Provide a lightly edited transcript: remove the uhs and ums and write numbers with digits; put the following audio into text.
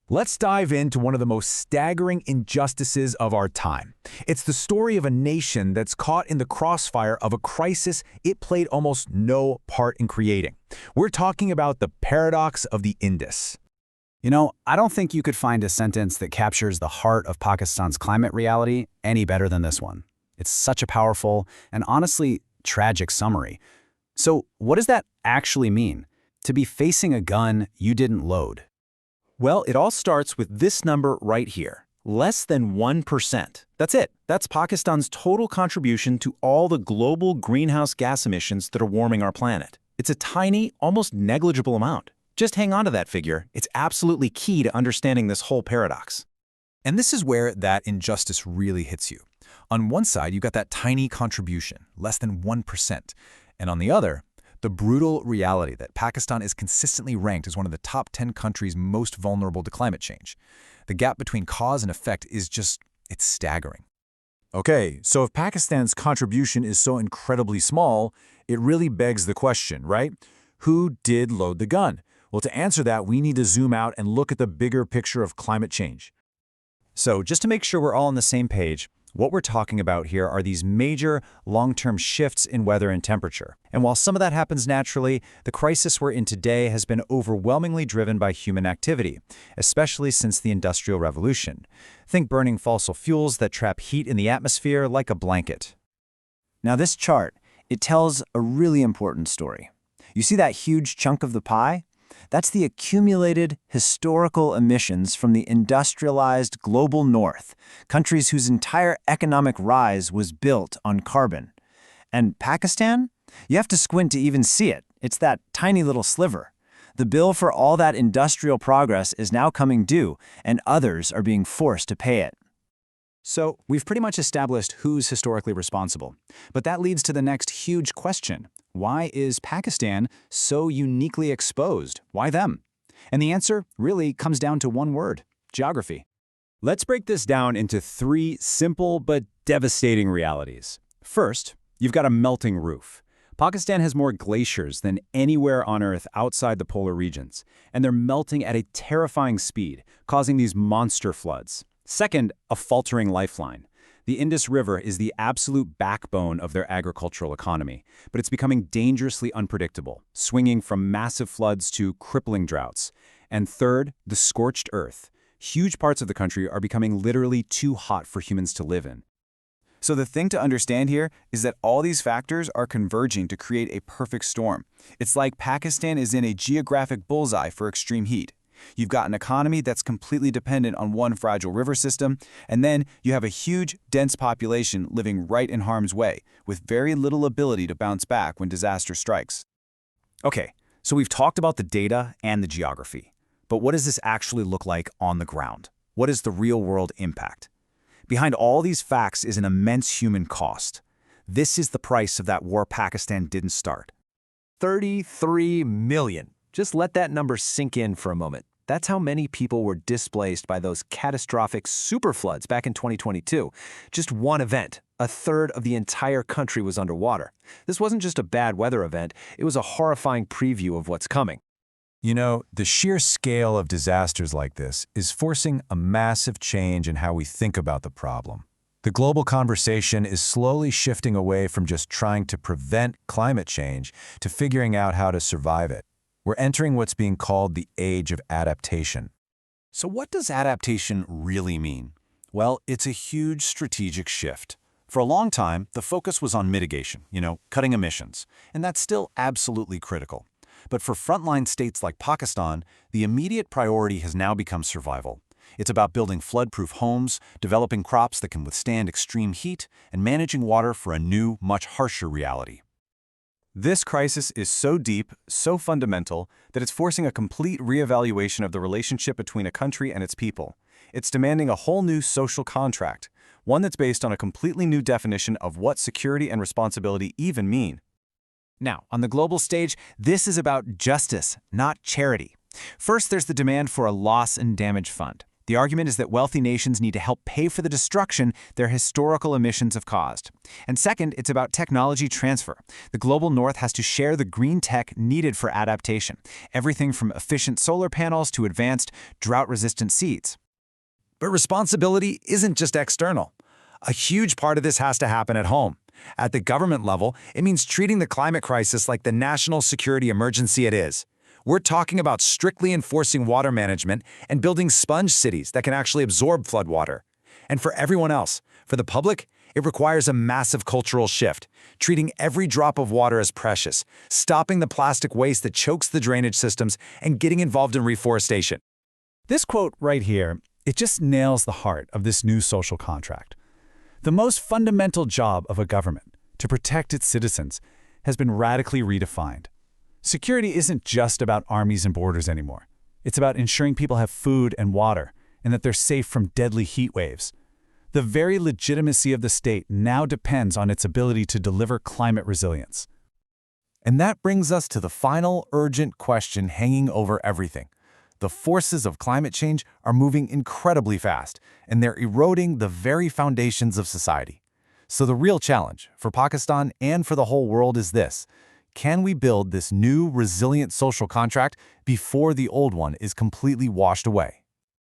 Let's dive into one of the most staggering injustices of our time. It's the story of a nation that's caught in the crossfire of a crisis it played almost no part in creating. We're talking about the paradox of the Indus. I don't think you could find a sentence that captures the heart of Pakistan's climate reality any better than this one. It's such a powerful and honestly tragic summary. So, what does that actually mean? To be facing a gun you didn't load? Well, it all starts with this number right here, less than 1%. That's it. That's Pakistan's total contribution to all the global greenhouse gas emissions that are warming our planet. It's a tiny, almost negligible amount. Just hang on to that figure. It's absolutely key to understanding this whole paradox. And this is where that injustice really hits you. On one side, you've got that tiny contribution, less than 1%. And on the other, the brutal reality that Pakistan is consistently ranked as one of the top 10 countries most vulnerable to climate change. The gap between cause and effect is it's staggering. Okay, so if Pakistan's contribution is so incredibly small, it really begs the question, right? Who did load the gun? Well, to answer that, we need to zoom out and look at the bigger picture of climate change. So just to make sure we're all on the same page, what we're talking about here are these major long-term shifts in weather and temperature. And while some of that happens naturally, the crisis we're in today has been overwhelmingly driven by human activity, especially since the Industrial Revolution. Think burning fossil fuels that trap heat in the atmosphere like a blanket. Now this chart, it tells a really important story. You see that huge chunk of the pie? That's the accumulated historical emissions from the industrialized global north, countries whose entire economic rise was built on carbon. And Pakistan? You have to squint to even see it. It's that tiny little sliver. The bill for all that industrial progress is now coming due, and others are being forced to pay it. So, we've pretty much established who's historically responsible. But that leads to the next huge question. Why is Pakistan so uniquely exposed? Why them? And the answer really comes down to one word: geography. Let's break this down into 3 simple but devastating realities. First, you've got a melting roof. Pakistan has more glaciers than anywhere on Earth outside the polar regions, and they're melting at a terrifying speed, causing these monster floods. Second, a faltering lifeline. The Indus River is the absolute backbone of their agricultural economy, but it's becoming dangerously unpredictable, swinging from massive floods to crippling droughts. And third, the scorched earth. Huge parts of the country are becoming literally too hot for humans to live in. So the thing to understand here is that all these factors are converging to create a perfect storm. It's like Pakistan is in a geographic bullseye for extreme heat. You've got an economy that's completely dependent on one fragile river system, and then you have a huge, dense population living right in harm's way, with very little ability to bounce back when disaster strikes. Okay, so we've talked about the data and the geography. But what does this actually look like on the ground? What is the real-world impact? Behind all these facts is an immense human cost. This is the price of that war Pakistan didn't start. 33 million. Just let that number sink in for a moment. That's how many people were displaced by those catastrophic superfloods back in 2022. Just one event. A third of the entire country was underwater. This wasn't just a bad weather event, it was a horrifying preview of what's coming. The sheer scale of disasters like this is forcing a massive change in how we think about the problem. The global conversation is slowly shifting away from just trying to prevent climate change to figuring out how to survive it. We're entering what's being called the age of adaptation. So what does adaptation really mean? Well, it's a huge strategic shift. For a long time, the focus was on mitigation, cutting emissions, and that's still absolutely critical. But for frontline states like Pakistan, the immediate priority has now become survival. It's about building flood-proof homes, developing crops that can withstand extreme heat, and managing water for a new, much harsher reality. This crisis is so deep, so fundamental, that it's forcing a complete reevaluation of the relationship between a country and its people. It's demanding a whole new social contract, one that's based on a completely new definition of what security and responsibility even mean. Now, on the global stage, this is about justice, not charity. First, there's the demand for a loss and damage fund. The argument is that wealthy nations need to help pay for the destruction their historical emissions have caused. And second, it's about technology transfer. The global north has to share the green tech needed for adaptation, everything from efficient solar panels to advanced drought-resistant seeds. But responsibility isn't just external. A huge part of this has to happen at home. At the government level, it means treating the climate crisis like the national security emergency it is. We're talking about strictly enforcing water management and building sponge cities that can actually absorb floodwater. And for everyone else, for the public, it requires a massive cultural shift, treating every drop of water as precious, stopping the plastic waste that chokes the drainage systems, and getting involved in reforestation. This quote right here, it just nails the heart of this new social contract. The most fundamental job of a government, to protect its citizens, has been radically redefined. Security isn't just about armies and borders anymore. It's about ensuring people have food and water, and that they're safe from deadly heat waves. The very legitimacy of the state now depends on its ability to deliver climate resilience. And that brings us to the final urgent question hanging over everything. The forces of climate change are moving incredibly fast, and they're eroding the very foundations of society. So the real challenge for Pakistan and for the whole world is this: can we build this new, resilient social contract before the old one is completely washed away?